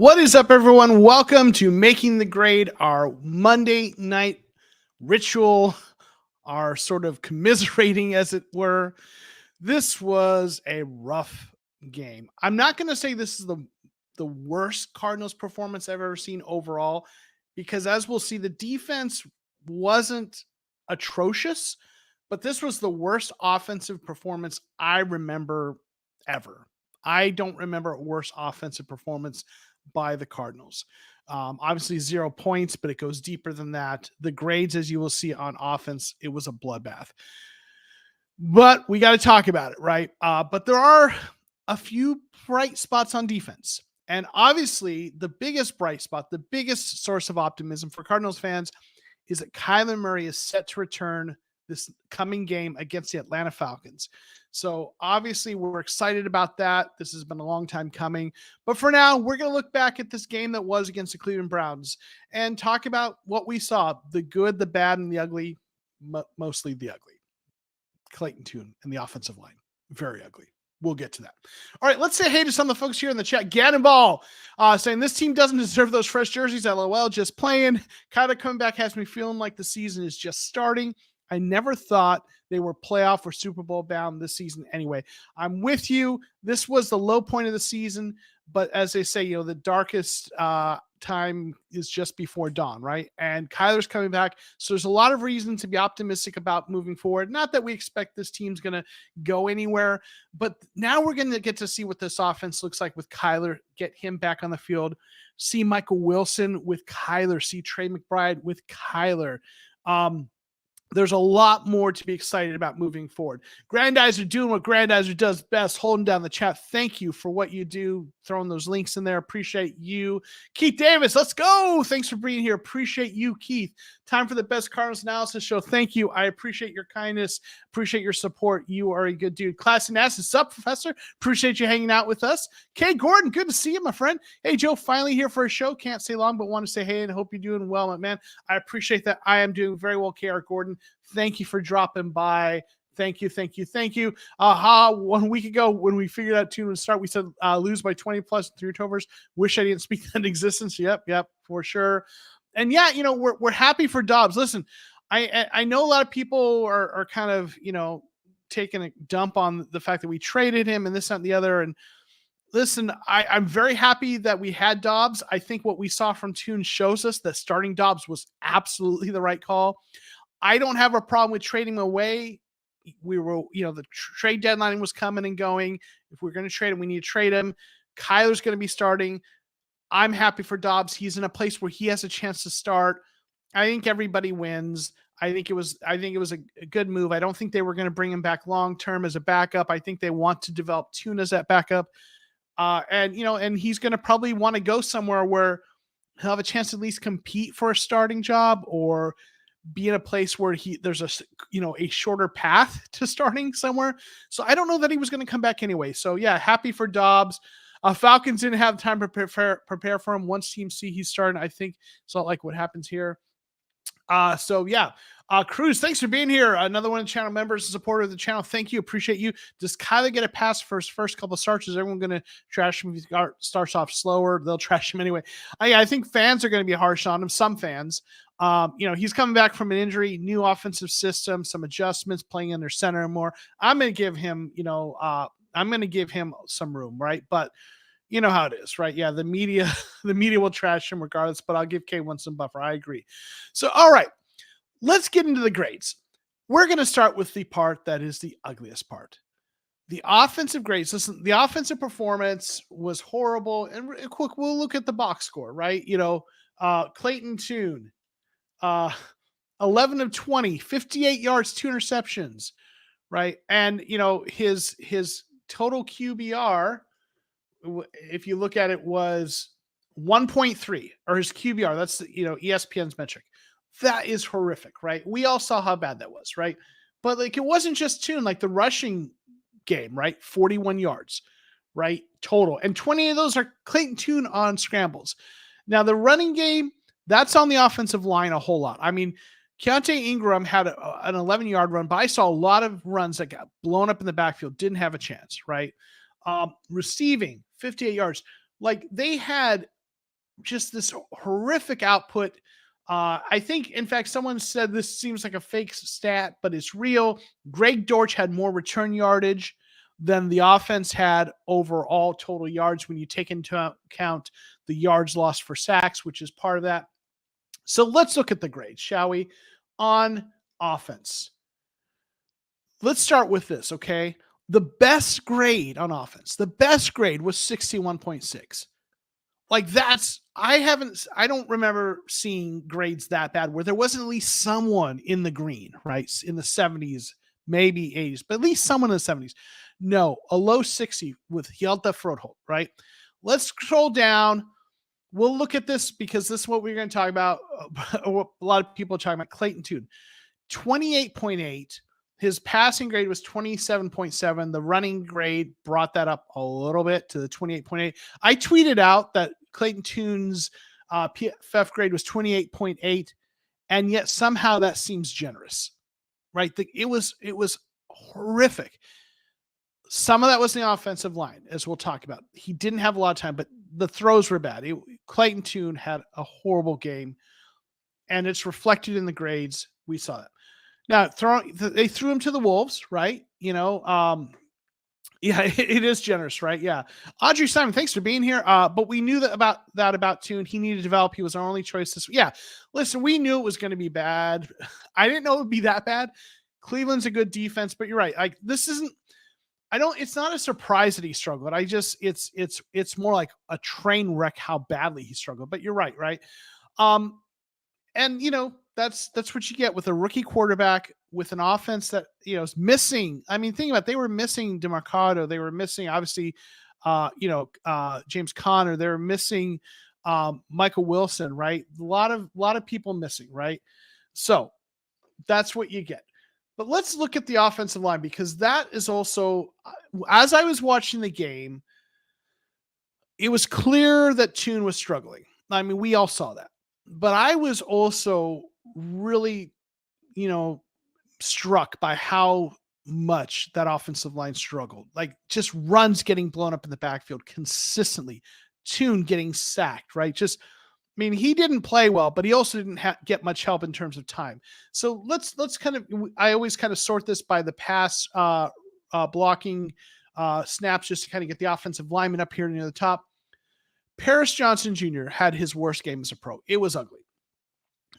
What is up, everyone? Welcome to Making the Grade, our Monday night ritual, our sort of commiserating, as it were. This was a rough game. I'm not going to say this is the worst Cardinals performance I've ever seen overall, because as we'll see, the defense wasn't atrocious, but this was the worst offensive performance I remember ever. I don't remember a worse offensive performance by the Cardinals. Obviously, 0 points, but it goes deeper than that. The grades, as you will see on offense, it was a bloodbath. But we got to talk about it, right? But there are a few bright spots on defense. And obviously, the biggest bright spot, the biggest source of optimism for Cardinals fans is that Kyler Murray is set to return this coming game against the Atlanta Falcons. So obviously we're excited about that. This has been a long time coming. But for now, we're going to look back at this game that was against the Cleveland Browns and talk about what we saw, the good, the bad, and the ugly, mostly the ugly. Clayton Tune and the offensive line. Very ugly. We'll get to that. All right, let's say hey to some of the folks here in the chat. Gannon Ball saying this team doesn't deserve those fresh jerseys. LOL, just playing. Kind of coming back has me feeling like the season is just starting. I never thought they were playoff or Super Bowl bound this season anyway. I'm with you. This was the low point of the season, but as they say, the darkest time is just before dawn, right? And Kyler's coming back. So there's a lot of reason to be optimistic about moving forward. Not that we expect this team's going to go anywhere, but now we're going to get to see what this offense looks like with Kyler, get him back on the field, see Michael Wilson with Kyler, see Trey McBride with Kyler. There's a lot more to be excited about moving forward. Grandizer doing what Grandizer does best, holding down the chat. Thank you for what you do, throwing those links in there. Appreciate you. Keith Davis, let's go. Thanks for being here. Appreciate you, Keith. Time for the best Cardinals analysis show. Thank you. I appreciate your kindness. Appreciate your support. You are a good dude. Class and Ass, what's up, Professor? Appreciate you hanging out with us. Kay Gordon, good to see you, my friend. Hey, Joe, finally here for a show. Can't stay long, but want to say hey and hope you're doing well, my man. I appreciate that. I am doing very well, KR Gordon. Thank you for dropping by. Thank you. 1 week ago when we figured out Tune would start, we said lose by 20 plus 3 turnovers. Wish I didn't speak that in existence. Yep, for sure. And yeah, we're happy for Dobbs. Listen, I know a lot of people are kind of, taking a dump on the fact that we traded him and this, that, and the other. And listen, I'm very happy that we had Dobbs. I think what we saw from Tune shows us that starting Dobbs was absolutely the right call. I don't have a problem with trading him away. We were, the trade deadline was coming and going. If we're going to trade him, we need to trade him. Kyler's going to be starting. I'm happy for Dobbs. He's in a place where he has a chance to start. I think everybody wins. I think it was a good move. I don't think they were going to bring him back long-term as a backup. I think they want to develop Tune as that backup. And he's going to probably want to go somewhere where he'll have a chance to at least compete for a starting job or be in a place where there's a shorter path to starting somewhere. So I don't know that he was going to come back anyway. So yeah, happy for Dobbs. Falcons didn't have time to prepare for him. Once teams see he's starting, I think it's not like what happens here. So yeah, Cruz, thanks for being here. Another one of the channel members, a supporter of the channel. Thank you. Appreciate you. Does Kyler get a pass for his first couple of starts? Is everyone going to trash him if he starts off slower? They'll trash him anyway. I think fans are going to be harsh on him. Some fans, he's coming back from an injury, new offensive system, some adjustments, playing under center more. I'm going to give him, some room, right? But you know how it is, right? Yeah, the media will trash him regardless, but I'll give K1 some buffer. I agree. So, all right, let's get into the grades. We're going to start with the part that is the ugliest part. The offensive grades. Listen, the offensive performance was horrible. And quick, we'll look at the box score, right? Clayton Tune, 11 of 20, 58 yards, 2 interceptions, right? And, his total QBR, if you look at it, was 1.3, or his QBR. That's ESPN's metric. That is horrific, right? We all saw how bad that was, right? But it wasn't just Tune, the rushing game, right? 41 yards, right? Total. And 20 of those are Clayton Tune on scrambles. Now the running game, that's on the offensive line a whole lot. I mean, Keontae Ingram had an 11-yard run, but I saw a lot of runs that got blown up in the backfield, didn't have a chance, right? Receiving 58 yards. They had just this horrific output. I think, in fact, someone said this seems like a fake stat, but it's real. Greg Dortch had more return yardage than the offense had overall total yards when you take into account the yards lost for sacks, which is part of that. So let's look at the grades, shall we? On offense. Let's start with this, okay? The best grade on offense, the best grade was 61.6. Like I don't remember seeing grades that bad where there wasn't at least someone in the green, right? In the 70s, maybe 80s, but at least someone in the 70s. No, a low 60 with Hjalte Froholt, right? Let's scroll down. We'll look at this because this is what we're going to talk about. A lot of people are talking about Clayton Tune. 28.8. His passing grade was 27.7. The running grade brought that up a little bit to the 28.8. I tweeted out that Clayton Tune's PFF grade was 28.8, and yet somehow that seems generous, right? It was horrific. Some of that was the offensive line, as we'll talk about. He didn't have a lot of time, but the throws were bad. Clayton Tune had a horrible game, and it's reflected in the grades. We saw that. Now, they threw him to the Wolves, right? Yeah, it is generous, right? Yeah. Audrey Simon, thanks for being here. But we knew about Tune. He needed to develop. He was our only choice this week. Yeah. Listen, we knew it was going to be bad. I didn't know it would be that bad. Cleveland's a good defense, but you're right. Like it's not a surprise that he struggled. It's more like a train wreck how badly he struggled. But you're right, right? And that's what you get with a rookie quarterback with an offense that is missing. I mean, think about it, they were missing DeMarcado, they were missing obviously James Conner, they were missing Michael Wilson, right? A lot of people missing, right? So that's what you get. But let's look at the offensive line, because that is also, as I was watching the game, it was clear that Tune was struggling. I mean, we all saw that. But I was also really, struck by how much that offensive line struggled. Like just runs getting blown up in the backfield consistently, Tune getting sacked, right? He didn't play well, but he also didn't get much help in terms of time. So let's I always kind of sort this by the pass blocking snaps, just to kind of get the offensive lineman up here near the top. Paris Johnson Jr. had his worst game as a pro. It was ugly.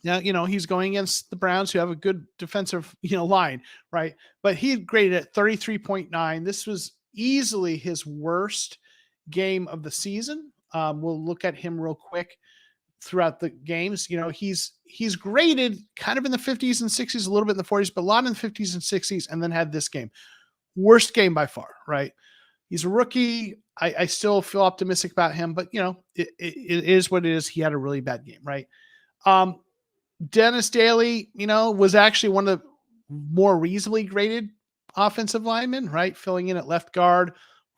Now, he's going against the Browns, who have a good defensive, line, right? But he graded at 33.9. This was easily his worst game of the season. We'll look at him real quick throughout the games. He's graded kind of in the 50s and 60s, a little bit in the 40s, but a lot in the 50s and 60s, and then had this game. Worst game by far, right? He's a rookie. I still feel optimistic about him, but it is what it is. He had a really bad game, right? Dennis Daly, was actually one of the more reasonably graded offensive linemen, right? Filling in at left guard.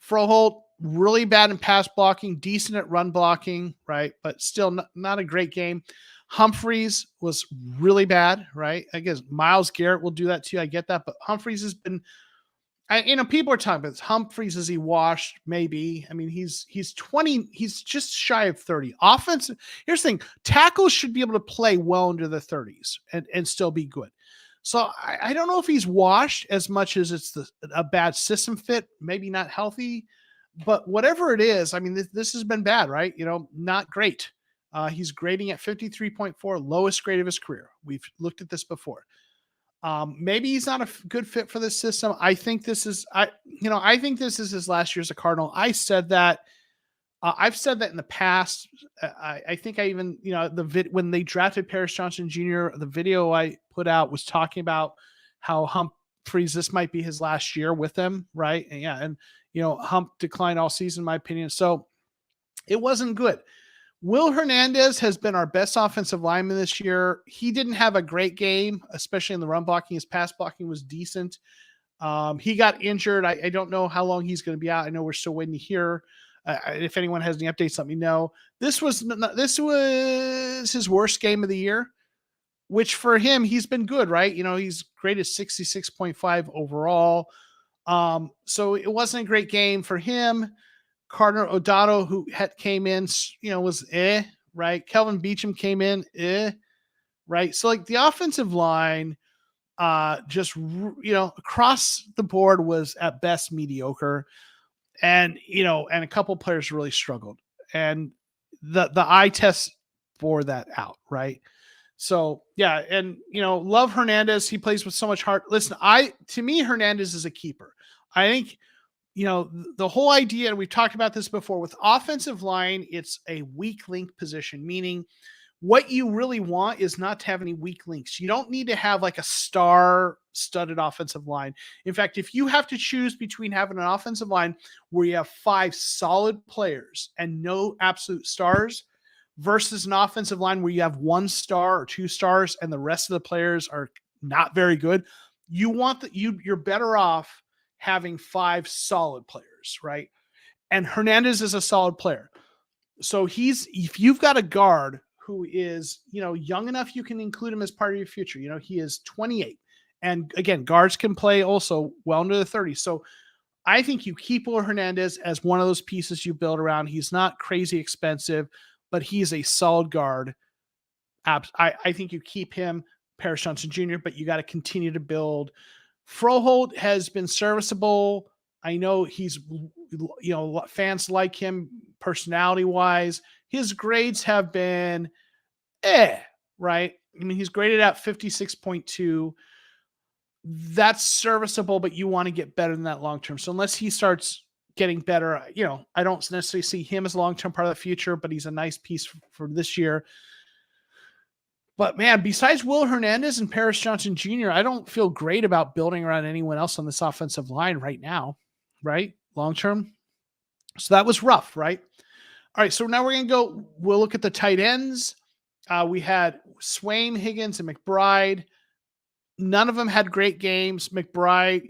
Froholt, really bad in pass blocking, decent at run blocking, right? But still not a great game. Humphreys was really bad, right? I guess Myles Garrett will do that too. I get that, but Humphreys has been, people are talking about this. Humphreys, is he washed? Maybe. I mean, he's 20. He's just shy of 30. Offense. Here's the thing: tackles should be able to play well into the 30s and still be good. So I don't know if he's washed as much as it's a bad system fit. Maybe not healthy, but whatever it is, I mean, this has been bad, right? Not great. He's grading at 53.4, lowest grade of his career. We've looked at this before. Maybe he's not a good fit for this system. I think this is his last year as a Cardinal. I said that. I've said that in the past. I think I even, when they drafted Paris Johnson Jr., the video I put out was talking about how Humphreys, this might be his last year with them, right? And yeah, and Hump declined all season, in my opinion. So it wasn't good. Will Hernandez has been our best offensive lineman this year. He didn't have a great game, especially in the run blocking. His pass blocking was decent. He got injured. I don't know how long he's going to be out. I know we're still waiting to hear. If anyone has any updates, let me know. This was his worst game of the year, which for him, he's been good, right? He's graded 66.5 overall. So it wasn't a great game for him. Carter O'Donnell, who came in, was right? Kelvin Beachum came in, right? So like the offensive line, across the board was at best mediocre, and and a couple players really struggled, and the eye test bore that out, right? So yeah, and love Hernandez. He plays with so much heart. Listen, to me, Hernandez is a keeper. I think the whole idea, and we've talked about this before, with offensive line, it's a weak link position, meaning what you really want is not to have any weak links. You don't need to have like a star studded offensive line. In fact, if you have to choose between having an offensive line where you have 5 solid players and no absolute stars versus an offensive line where you have 1 star or 2 stars and the rest of the players are not very good, you want that you're better off having 5 solid players, right? And Hernandez is a solid player. So if you've got a guard who is, young enough, you can include him as part of your future. He is 28. And again, guards can play also well into the 30s. So I think you keep Will Hernandez as one of those pieces you build around. He's not crazy expensive, but he's a solid guard. I think you keep him, Paris Johnson Jr., but you got to continue to build. Froholt has been serviceable. I know he's, fans like him personality wise. His grades have been, right? I mean, he's graded at 56.2. That's serviceable, but you want to get better than that long term. So unless he starts getting better, I don't necessarily see him as a long term part of the future, but he's a nice piece for this year. But man, besides Will Hernandez and Paris Johnson Jr., I don't feel great about building around anyone else on this offensive line right now, right? Long term. So that was rough, right? All right, so now we'll look at the tight ends. We had Swain, Higgins, and McBride. None of them had great games. McBride,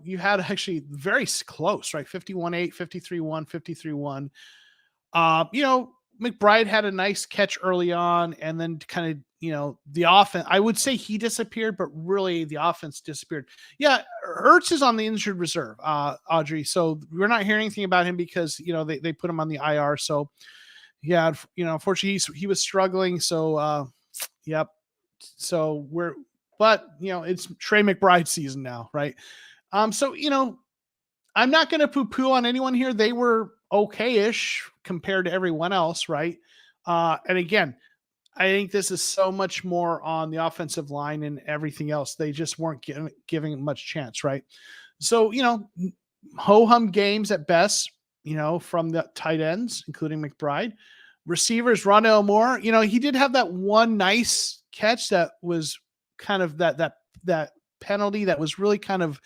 you had actually very close, right? 51-8, 53-1, 53-1. McBride had a nice catch early on, and then kind of, the offense, I would say he disappeared, but really the offense disappeared. Yeah, Ertz is on the injured reserve, Audrey. So we're not hearing anything about him because, they put him on the IR. So yeah, unfortunately he was struggling. So, yep. So it's Trey McBride season now, right? So, I'm not going to poo-poo on anyone here. They were okay-ish compared to everyone else, right? And again, I think this is so much more on the offensive line and everything else. They just weren't giving much chance, right? So, ho-hum games at best, from the tight ends, including McBride. Receivers, Rondale Moore, he did have that one nice catch that was kind of that penalty that was really kind of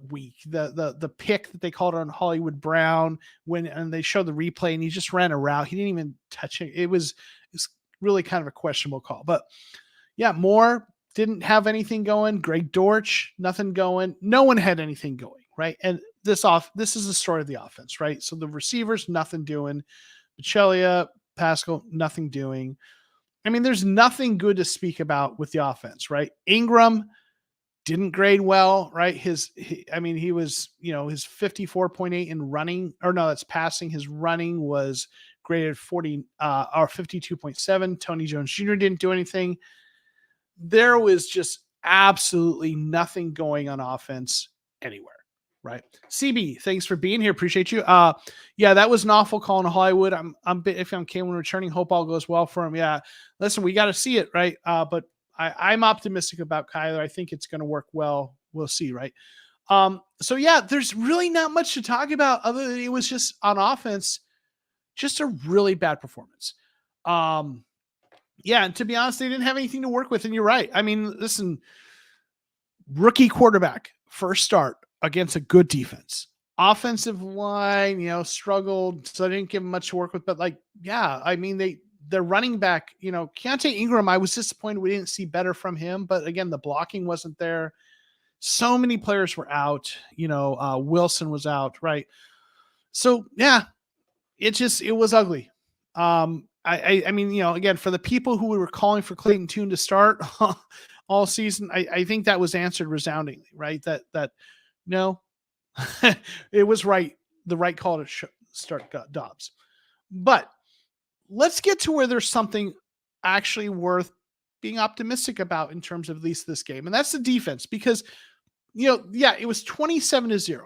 weak. The pick that they called on Hollywood Brown and they showed the replay and he just ran a route. He didn't even touch it. It's really kind of a questionable call. But yeah, Moore didn't have anything going. Greg Dortch, nothing going. No one had anything going, right? And this is the story of the offense, right? So the receivers, nothing doing. Michelia, Pascal, nothing doing. I mean, there's nothing good to speak about with the offense, right? Ingram didn't grade well, right? He was, his 54.8 in running, or no, that's passing. His running was graded 40 or 52.7. Tony Jones Jr. didn't do anything. There was just absolutely nothing going on offense anywhere, right? CB, thanks for being here. Appreciate you. Yeah, that was an awful call in Hollywood. I'm if I'm Kalen returning. Hope all goes well for him. Yeah, listen, we got to see it, right? But I'm optimistic about Kyler. I think it's going to work well. We'll see, right? So yeah, there's really not much to talk about other than it was just on offense, just a really bad performance. Yeah, and to be honest, they didn't have anything to work with. And you're right. I mean, listen, rookie quarterback, first start against a good defense. Offensive line, struggled, so I didn't give him much to work with. But I mean, their running back, Keontae Ingram, I was disappointed we didn't see better from him. But again, the blocking wasn't there. So many players were out. Wilson was out, right? So yeah, it was ugly. I mean, again, for the people who were calling for Clayton Tune to start all season, I think that was answered resoundingly, right? That no, it was right. The right call to start Dobbs. But let's get to where there's something actually worth being optimistic about in terms of at least this game. And that's the defense, because, yeah, it was 27-0.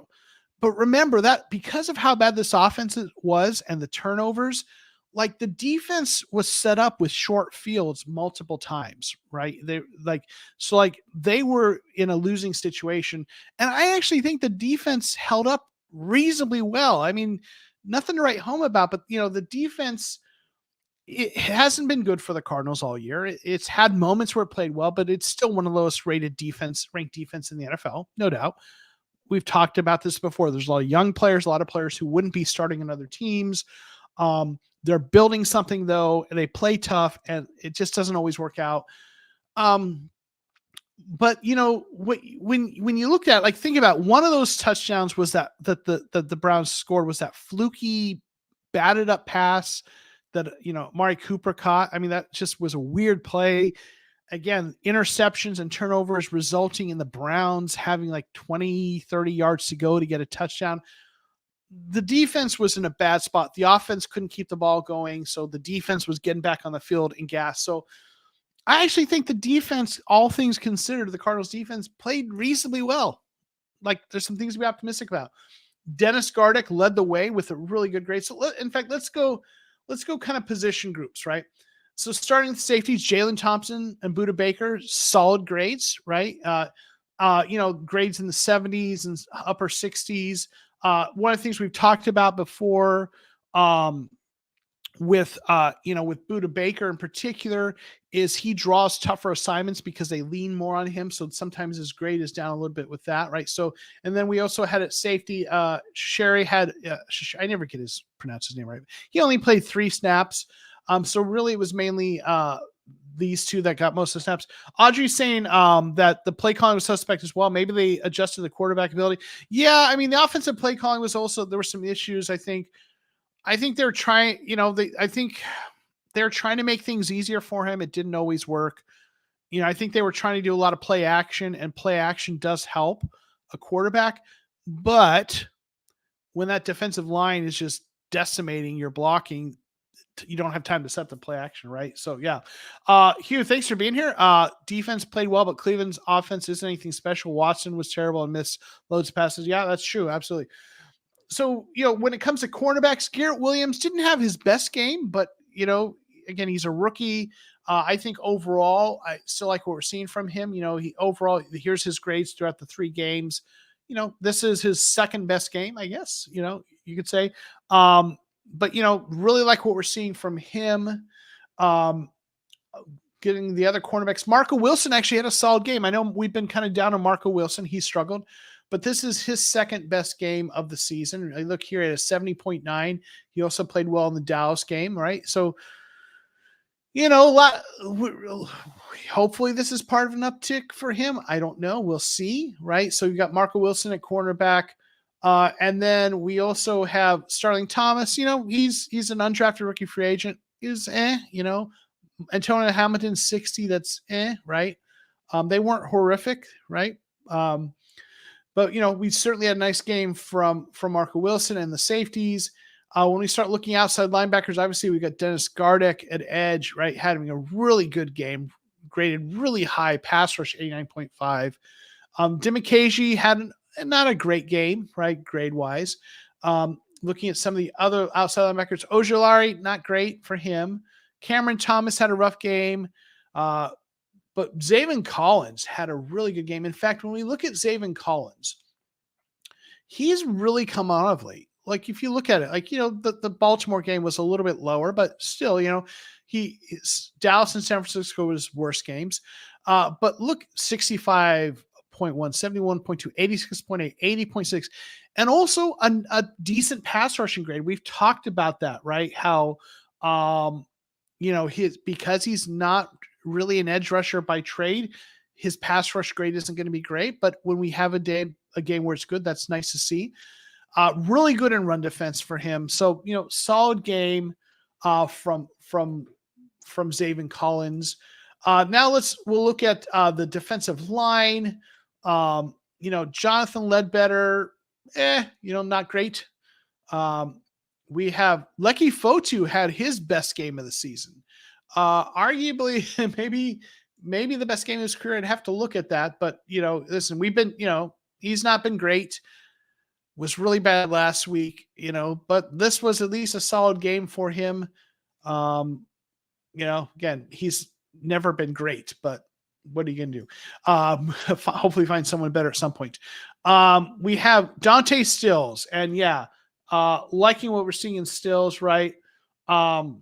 But remember that because of how bad this offense was and the turnovers, like the defense was set up with short fields multiple times, right? They were in a losing situation. And I actually think the defense held up reasonably well. I mean, nothing to write home about, but the defense, it hasn't been good for the Cardinals all year. It's had moments where it played well, but it's still one of the lowest ranked defense in the NFL, no doubt. We've talked about this before. There's a lot of young players, a lot of players who wouldn't be starting in other teams. They're building something though, and they play tough, and it just doesn't always work out. But when you look at, like, think about one of those touchdowns was that the Browns scored was that fluky, batted up pass that Amari Cooper caught. I mean, that just was a weird play. Again, interceptions and turnovers resulting in the Browns having like 20, 30 yards to go to get a touchdown. The defense was in a bad spot. The offense couldn't keep the ball going, so the defense was getting back on the field and gas. So I actually think the defense, all things considered, the Cardinals defense played reasonably well. Like, there's some things to be optimistic about. Dennis Gardeck led the way with a really good grade. So in fact, let's go kind of position groups, right? So starting with safeties, Jalen Thompson and Budda Baker, solid grades, right? Grades in the 70s and upper 60s. One of the things we've talked about before, with Budda Baker in particular, is he draws tougher assignments because they lean more on him. So sometimes his grade is down a little bit with that, right? So, and then we also had at safety, Sherry had, I never get pronounce his name right. He only played 3 snaps. So really it was mainly these two that got most of the snaps. Audrey's saying that the play calling was suspect as well. Maybe they adjusted the quarterback ability. Yeah, I mean, the offensive play calling was also, there were some issues, I think. They're trying, I think they're trying to make things easier for him. It didn't always work. I think they were trying to do a lot of play action, and play action does help a quarterback. But when that defensive line is just decimating your blocking, you don't have time to set the play action, right? So yeah. Hugh, thanks for being here. Defense played well, but Cleveland's offense isn't anything special. Watson was terrible and missed loads of passes. Yeah, that's true. Absolutely. So, when it comes to cornerbacks, Garrett Williams didn't have his best game, but, again, he's a rookie. I think overall, I still like what we're seeing from him. Here's his grades throughout the 3 games. This is his second best game, I guess, you could say. But, really like what we're seeing from him. Getting the other cornerbacks. Marco Wilson actually had a solid game. I know we've been kind of down on Marco Wilson. He struggled, but this is his second best game of the season. I look here at a 70.9. He also played well in the Dallas game, right? So, hopefully this is part of an uptick for him. I don't know. We'll see, right? So you got Marco Wilson at cornerback. And then we also have Starling Thomas. He's an undrafted rookie free agent. Antonio Hamilton 60. That's right. They weren't horrific, right? But we certainly had a nice game from Marco Wilson and the safeties. When we start looking outside linebackers, obviously we got Dennis Gardeck at edge, right? Having a really good game, graded really high, pass rush 89.5. Dimakaji had not a great game, right? Grade wise. Looking at some of the other outside linebackers, Ojulari, not great for him. Cameron Thomas had a rough game. But Zaven Collins had a really good game. In fact, when we look at Zaven Collins, he's really come on of late. Like, if you look at it, the Baltimore game was a little bit lower, but still, Dallas and San Francisco was worse games. But look, 65.1, 71.2, 86.8, 80.6, and also a decent pass rushing grade. We've talked about that, right? How, because he's not really an edge rusher by trade, his pass rush grade isn't going to be great. But when we have a game where it's good, that's nice to see. Really good in run defense for him. So, solid game from Zaven Collins. Now we'll look at the defensive line. Jonathan Ledbetter, not great. we have Lucky Fotu had his best game of the season. Arguably, maybe the best game of his career. I'd have to look at that. But, listen, we've been, he's not been great. Was really bad last week, but this was at least a solid game for him. Again, he's never been great, but what are you going to do? Hopefully find someone better at some point. We have Dante Stills, and liking what we're seeing in Stills, right? And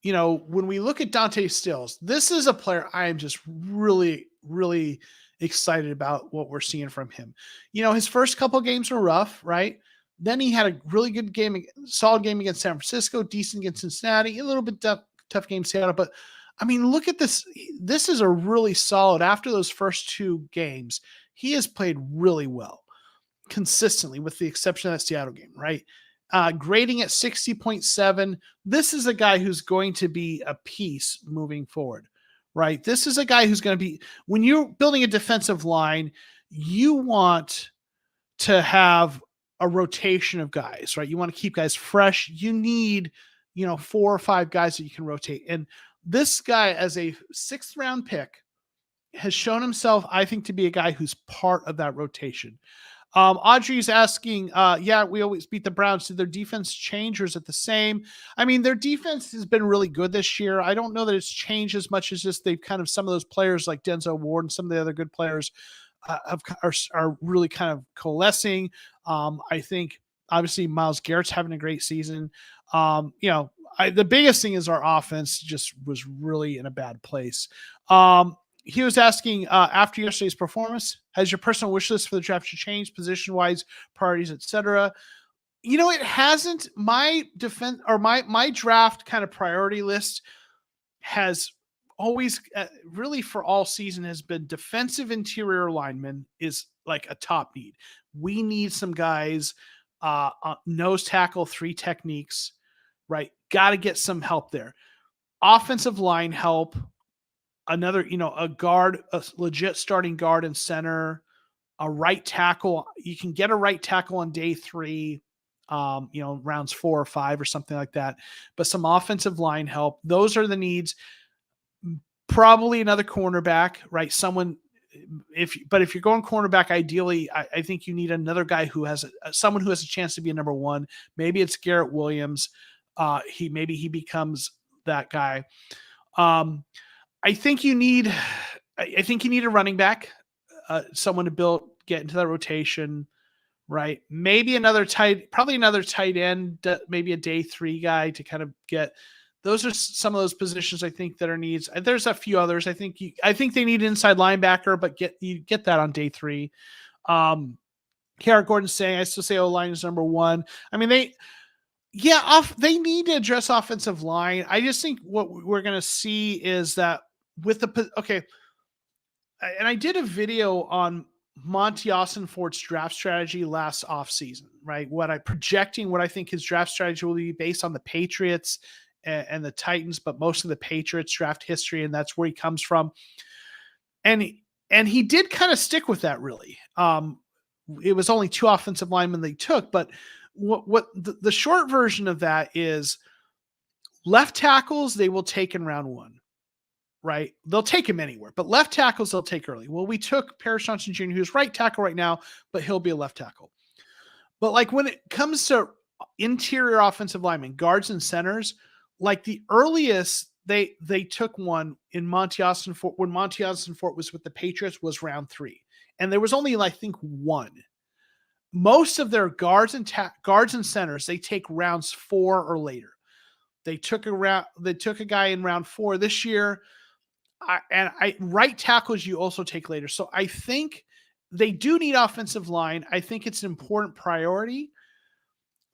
when we look at Dante Stills, this is a player I am just really, really excited about what we're seeing from him. His first couple of games were rough, right? Then he had a really good game, solid game against San Francisco, decent against Cincinnati, a little bit tough game Seattle. But I mean, look at this. This is a really solid, after those first two games, he has played really well consistently, with the exception of that Seattle game, right? Grading at 60.7. This is a guy who's going to be a piece moving forward, right? This is a guy who's going to be, when you're building a defensive line, you want to have a rotation of guys, right? You want to keep guys fresh. You need, 4 or 5 guys that you can rotate. And this guy, as a 6th round pick, has shown himself, I think, to be a guy who's part of that rotation. Audrey's asking, we always beat the Browns. Did their defense change, or is it the same? I mean, their defense has been really good this year. I don't know that it's changed as much as just they've kind of, some of those players like Denzel Ward and some of the other good players are really kind of coalescing. I think obviously Myles Garrett's having a great season. The biggest thing is our offense just was really in a bad place. He was asking, after yesterday's performance, has your personal wish list for the draft changed, position-wise, priorities, etc.? It hasn't. My defense, or my draft kind of priority list has always, really for all season, has been defensive interior lineman is like a top need. We need some guys, nose tackle, 3 techniques, right? Got to get some help there. Offensive line help. Another, a guard, a legit starting guard and center, a right tackle. You can get a right tackle on day 3, rounds 4 or 5 or something like that. But some offensive line help. Those are the needs. Probably another cornerback, right? Someone, if you're going cornerback, ideally, I think you need another guy who has someone who has a chance to be a number 1. Maybe it's Garrett Williams. He becomes that guy. I think you need a running back, someone to get into that rotation, right? Maybe probably another tight end, maybe a day 3 guy to kind of get. Those are some of those positions I think that are needs. There's a few others. I think they need an inside linebacker, but you get that on day 3. Garrett Gordon's saying, I still say O-line is number 1. I mean, they need to address offensive line. I just think what we're going to see is that with and I did a video on Monty Ossenfort's draft strategy last offseason, right? What I think his draft strategy will be based on the Patriots and the Titans, but most of the Patriots draft history, and that's where he comes from. And he did kind of stick with that, really. It was only 2 offensive linemen they took, but what the short version of that is, left tackles they will take in round 1, right? They'll take him anywhere, but left tackles they'll take early. Well, we took Paris Johnson Jr., who's right tackle right now, but he'll be a left tackle. But like when it comes to interior offensive linemen, guards and centers, like the earliest they took one in Monty Ossenfort, when Monty Ossenfort was with the Patriots, was round 3. And there was only, I think, 1. Most of their guards and centers, they take rounds 4 or later. They took a guy in round 4 this year. Right tackles you also take later. So I think they do need offensive line. I think it's an important priority,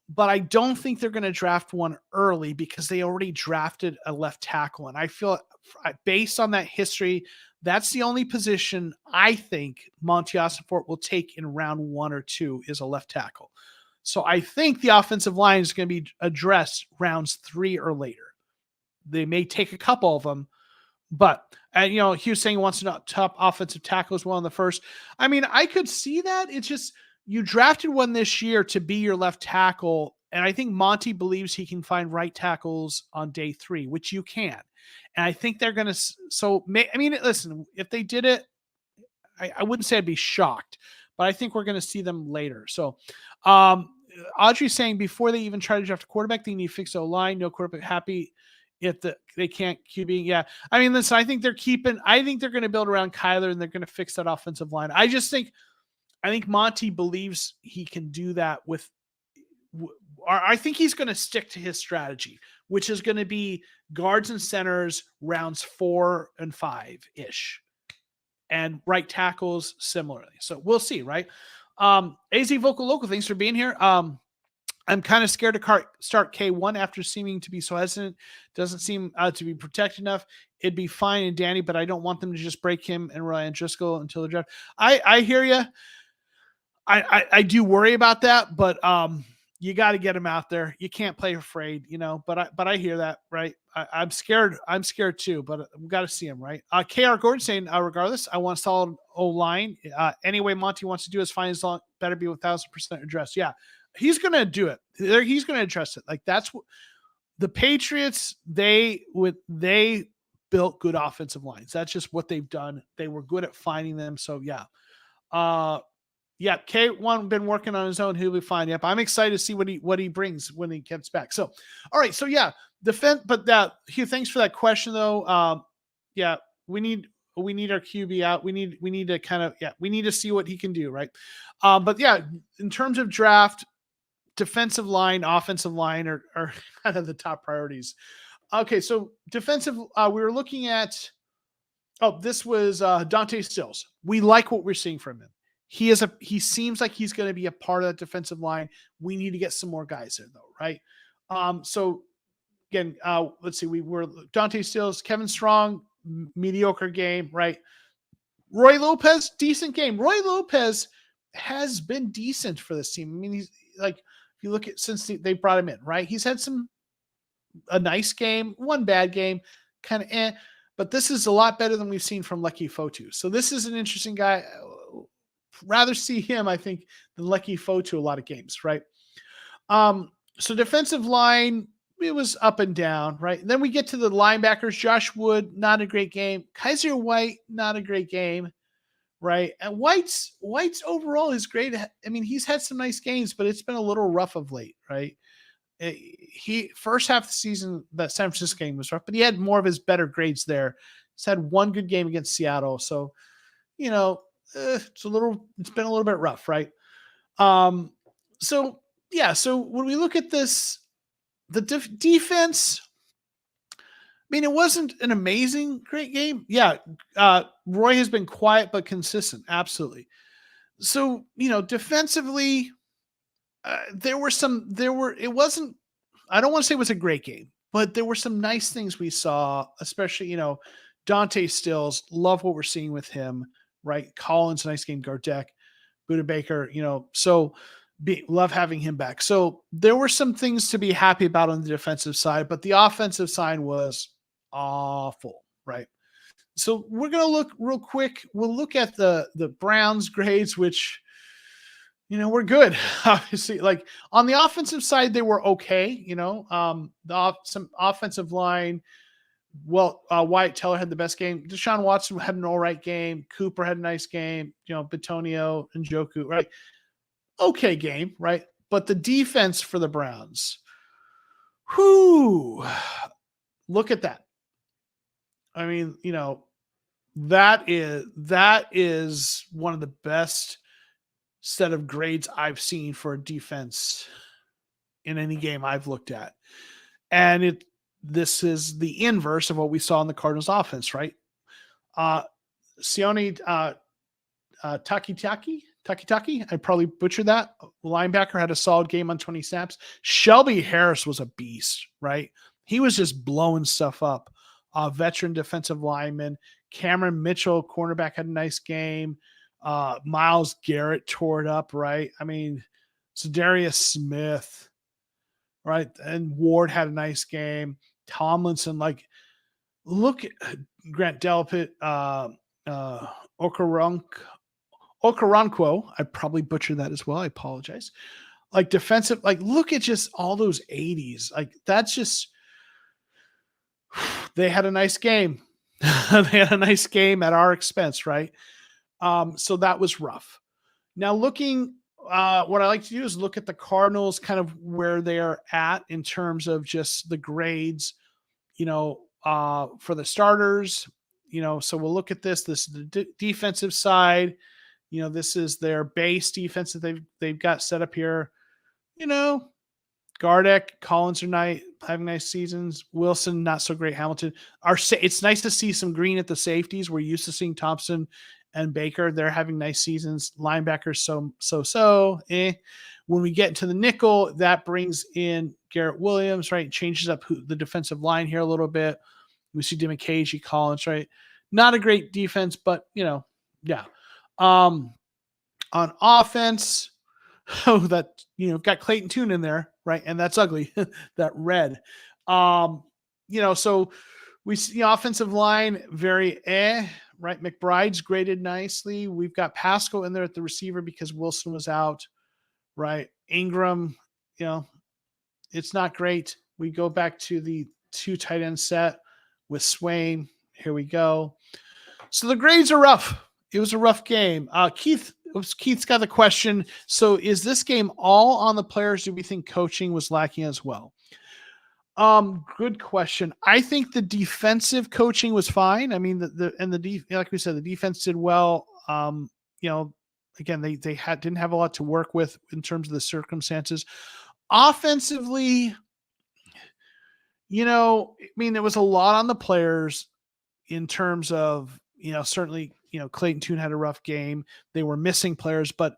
but I don't think they're going to draft one early because they already drafted a left tackle. And I feel, based on that history, that's the only position I think Monty Ossenfort will take in round 1 or 2 is a left tackle. So I think the offensive line is going to be addressed rounds 3 or later. They may take a couple of them, but he was saying he wants to top offensive tackle as well in the first. I mean, I could see that. It's just, you drafted one this year to be your left tackle, and I think Monty believes he can find right tackles on day 3, which you can. And I think they're going to. So, I mean, listen, if they did it, I wouldn't say I'd be shocked, but I think we're going to see them later. So, Audrey's saying before they even try to draft a quarterback, they need to fix the line. No quarterback happy if they can't QB. Yeah. I mean, listen, I think they're going to build around Kyler and they're going to fix that offensive line. I think Monty believes he can do that with. I think he's going to stick to his strategy, which is going to be guards and centers rounds 4 and 5 ish, and right tackles similarly. So we'll see, right? AZ Vocal Local, thanks for being here. I'm kind of scared to start K1 after seeming to be so hesitant. Doesn't seem to be protected enough. It'd be fine in Danny, but I don't want them to just break him and Ryan Driscoll until the draft. I hear you. I do worry about that, but you got to get him out there. You can't play afraid, but I hear that, right? I'm scared. I'm scared too, but we got to see him, right? KR Gordon saying, regardless, I want a solid O-line. Anyway, Monty wants to do is find his long, better be 1,000% addressed. Yeah, he's going to do it. He's going to address it. Like that's what the Patriots, they built good offensive lines. That's just what they've done. They were good at finding them. So yeah. Yeah, K1 been working on his own. He'll be fine. Yep, I'm excited to see what he brings when he gets back. So, all right. So yeah, defense. But Hugh, thanks for that question though. Yeah, we need our QB out. We need to kind of we need to see what he can do, right? But yeah, in terms of draft, defensive line, offensive line are kind of the top priorities. Okay, so defensive. We were looking at. Oh, this was Dante Stills. We like what we're seeing from him. He seems like he's going to be a part of that defensive line. We need to get some more guys there though, right? So again, let's see. We were Dante Stills, Kevin Strong, mediocre game, right? Roy Lopez, decent game. Roy Lopez has been decent for this team. I mean, he's like, if you look at since they brought him in, right? He's had a nice game, one bad game, kind of but this is a lot better than we've seen from Leki Fotu. So this is an interesting guy. Rather see him, I think, than Leki Fotu a lot of games, right? So defensive line, it was up and down, right? And then we get to the linebackers. Josh Wood, not a great game. Kaiser White, not a great game, right? And White's overall is great. I mean, he's had some nice games, but it's been a little rough of late, right? He first half of the season, that San Francisco game was rough, but he had more of his better grades there. He's had one good game against Seattle, so it's been a little bit rough, right? So when we look at this, the defense, I mean, it wasn't an amazing great game. Yeah, Roy has been quiet but consistent, absolutely. So defensively, it wasn't. I don't want to say it was a great game, but there were some nice things we saw, especially Dante Stills. Love what we're seeing with him. Right, Collins, nice game. Gardeck, Buda Baker, love having him back. So there were some things to be happy about on the defensive side, but the offensive side was awful, right? So we're gonna look real quick. We'll look at the Browns grades, which we're good. Obviously, like on the offensive side, they were okay. Some offensive line. Well, Wyatt Teller had the best game. Deshaun Watson had an all right game. Cooper had a nice game. Bitonio and Njoku, right? Okay game, right? But the defense for the Browns, look at that. I mean, that is one of the best set of grades I've seen for a defense in any game I've looked at. And this is the inverse of what we saw in the Cardinals offense, right? Sione Takitaki, I probably butchered that. Linebacker had a solid game on 20 snaps. Shelby Harris was a beast, right? He was just blowing stuff up. Veteran defensive lineman. Cameron Mitchell, cornerback, had a nice game. Myles Garrett tore it up, right? I mean, Zadarius Smith, right? And Ward had a nice game. Tomlinson, look at Grant Delpit, Okoronkwo, I probably butchered that as well. I apologize. Like defensive, like look at just all those 80s. Like that's just they had a nice game. They had a nice game at our expense, right? So that was rough. Now looking, what I like to do is look at the Cardinals, kind of where they are at in terms of just the grades, for the starters. So we'll look at this. This is the defensive side. This is their base defense that they've got set up here. Gardeck, Collins are having nice seasons. Wilson, not so great. Hamilton it's nice to see some green at the safeties. We're used to seeing Thompson and Baker. They're having nice seasons. Linebackers, so. When we get into the nickel, that brings in Garrett Williams, right? Changes up the defensive line here a little bit. We see Demicheji, Collins, right? Not a great defense, but yeah. On offense, got Clayton Tune in there, right? And that's ugly, that red. So we see offensive line very right? McBride's graded nicely. We've got Pascal in there at the receiver because Wilson was out, right? Ingram, it's not great. We go back to the 2 tight end set with Swain. Here we go. So the grades are rough. It was a rough game. Keith's got the question. So is this game all on the players? Do we think coaching was lacking as well? Good question. I think the defensive coaching was fine. I mean, like we said, the defense did well. Again, they didn't have a lot to work with in terms of the circumstances. Offensively, there was a lot on the players in terms of, certainly, Clayton Tune had a rough game. They were missing players, but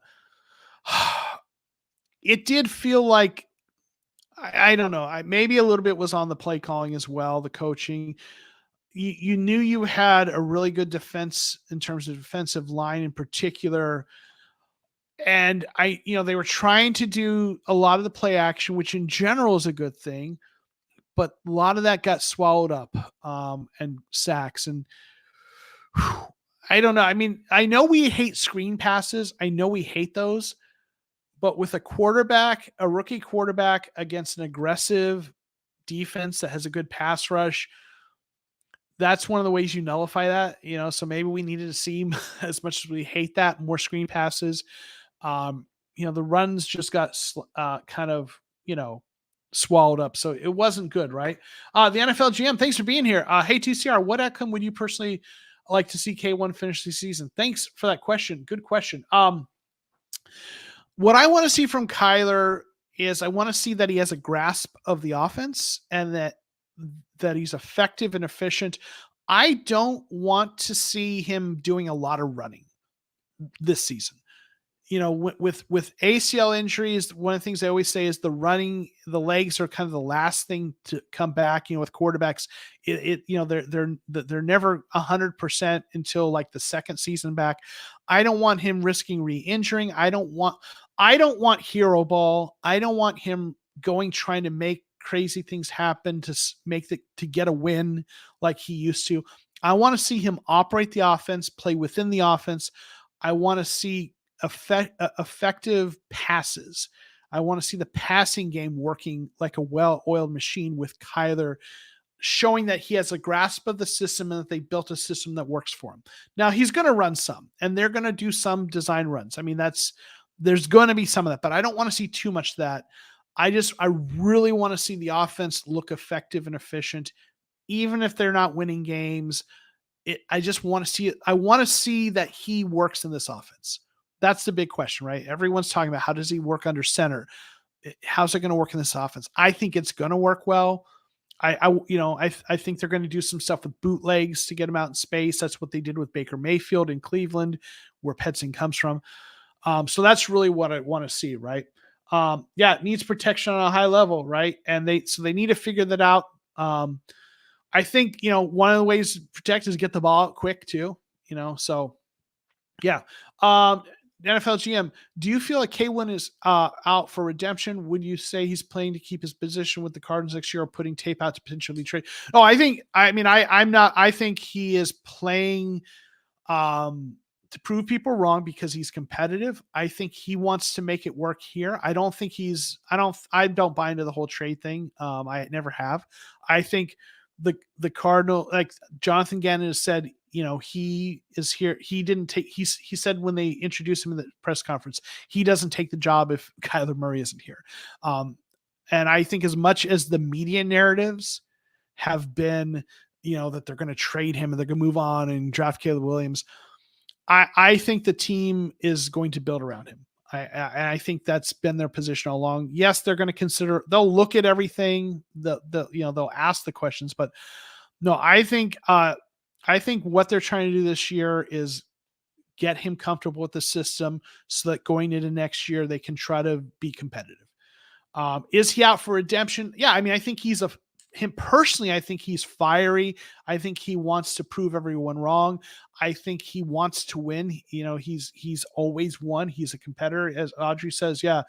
it did feel like, I don't know. Maybe a little bit was on the play calling as well, the coaching. You knew you had a really good defense in terms of defensive line in particular. And they were trying to do a lot of the play action, which in general is a good thing, but a lot of that got swallowed up and sacks. And I don't know. I mean, I know we hate screen passes. I know we hate those. But with a rookie quarterback against an aggressive defense that has a good pass rush, that's one of the ways you nullify that. So maybe we needed to see, as much as we hate that, more screen passes. The runs just got kind of, swallowed up. So it wasn't good, right? The NFL GM, thanks for being here. Hey, TCR, what outcome would you personally like to see K1 finish the season? Thanks for that question. Good question. What I want to see from Kyler is I want to see that he has a grasp of the offense and that he's effective and efficient. I don't want to see him doing a lot of running this season. With ACL injuries, one of the things I always say is the legs are kind of the last thing to come back. With quarterbacks, they're never 100% until like the second season back. I don't want him risking re-injuring. I don't want hero ball. I don't want him trying to make crazy things happen to get a win like he used to. I want to see him operate the offense, play within the offense. I want to see effective passes. I want to see the passing game working like a well-oiled machine with Kyler, showing that he has a grasp of the system and that they built a system that works for him. Now he's going to run some, and they're going to do some design runs. I mean, there's going to be some of that, but I don't want to see too much of that. I really want to see the offense look effective and efficient, even if they're not winning games. I just want to see it. I want to see that he works in this offense. That's the big question, right? Everyone's talking about how does he work under center? How's it going to work in this offense? I think it's going to work well. I think they're going to do some stuff with bootlegs to get him out in space. That's what they did with Baker Mayfield in Cleveland, where Petzing comes from. So that's really what I want to see, right? It needs protection on a high level, right? And they need to figure that out. I think, one of the ways to protect is get the ball out quick too, so yeah. NFL GM, do you feel like K1 is out for redemption? Would you say he's playing to keep his position with the Cardinals next year, or putting tape out to potentially trade? I'm not. I think he is playing to prove people wrong because he's competitive. I think he wants to make it work here. I don't buy into the whole trade thing. I never have. I think the Cardinal, like Jonathan Gannon has said, he is here. He said when they introduced him in the press conference, he doesn't take the job if Kyler Murray isn't here. And I think as much as the media narratives have been, that they're going to trade him and they're going to move on and draft Caleb Williams, I think the team is going to build around him. I think that's been their position all along. Yes, they're going to they'll look at everything, they'll ask the questions, but no, I think what they're trying to do this year is get him comfortable with the system so that going into next year, they can try to be competitive. Is he out for redemption? Yeah. I mean, I think him personally, I think he's fiery. I think he wants to prove everyone wrong. I think he wants to win. He's always won. He's a competitor, as Audrey says. Yeah.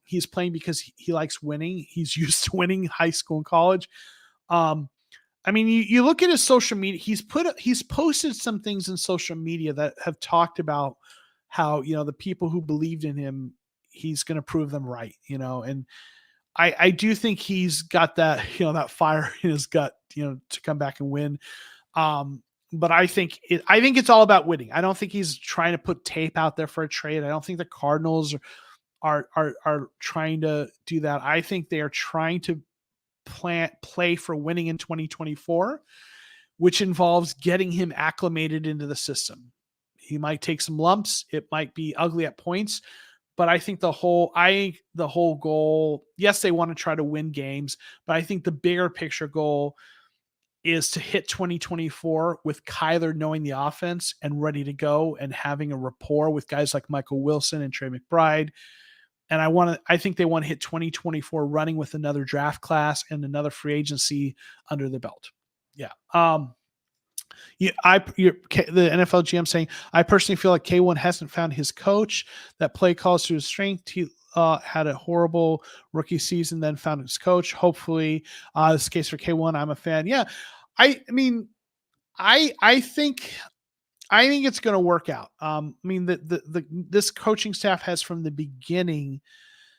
He's playing because he likes winning. He's used to winning high school and college. I mean, you look at his social media, he's posted some things in social media that have talked about how, the people who believed in him, he's going to prove them right, and I do think he's got that, that fire in his gut, to come back and win. But I think it's all about winning. I don't think he's trying to put tape out there for a trade. I don't think the Cardinals are trying to do that. I think they are trying to play for winning in 2024, which involves getting him acclimated into the system. He might take some lumps. It might be ugly at points. But I think the whole goal, yes, they want to try to win games, but I think the bigger picture goal is to hit 2024 with Kyler knowing the offense and ready to go and having a rapport with guys like Michael Wilson and Trey McBride. And I think they want to hit 2024 running with another draft class and another free agency under the belt. Yeah. The NFL GM saying, I personally feel like K1 hasn't found his coach. That play calls to his strength. He had a horrible rookie season, then found his coach. Hopefully, this is the case for K1. I'm a fan. Yeah, I mean, I think it's going to work out. This coaching staff has from the beginning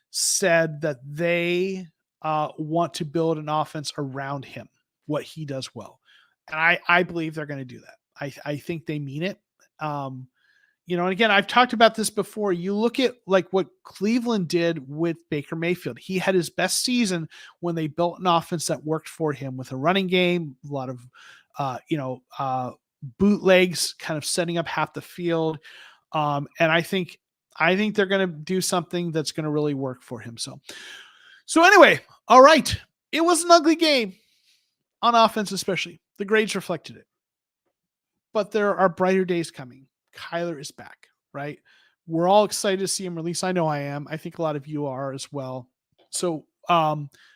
said that they want to build an offense around him, what he does well. And I believe they're going to do that. I think they mean it. And again, I've talked about this before. You look at like what Cleveland did with Baker Mayfield. He had his best season when they built an offense that worked for him with a running game, a lot of, bootlegs kind of setting up half the field. And I think they're going to do something that's going to really work for him. So anyway, all right. It was an ugly game on offense, especially. The grades reflected it. But there are brighter days coming. Kyler is back, right? We're all excited to see him release. I know I am. I think a lot of you are as well. So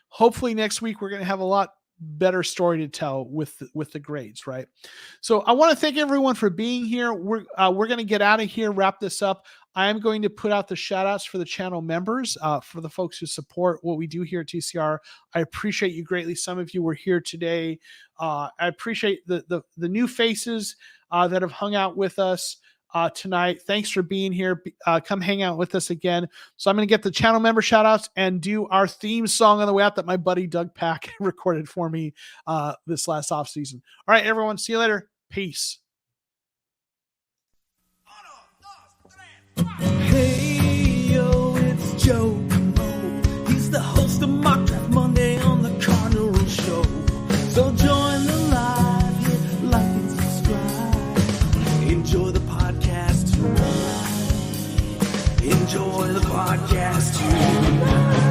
hopefully next week we're going to have a lot better story to tell with the grades, right? So I want to thank everyone for being here. We're going to get out of here, wrap this up. I am going to put out the shout outs for the channel members, for the folks who support what we do here at TCR. I appreciate you greatly. Some of you were here today. I appreciate the new faces that have hung out with us tonight. Thanks for being here. Come hang out with us again. So I'm going to get the channel member shout outs and do our theme song on the way out that my buddy Doug Pack recorded for me this last off season. All right, everyone. See you later. Peace. Hey, yo, it's Joe. He's the host of Mock Draft Monday on the Cardinal Show. So join the live, hit like and subscribe. Enjoy the podcast tonight. Enjoy the podcast tonight.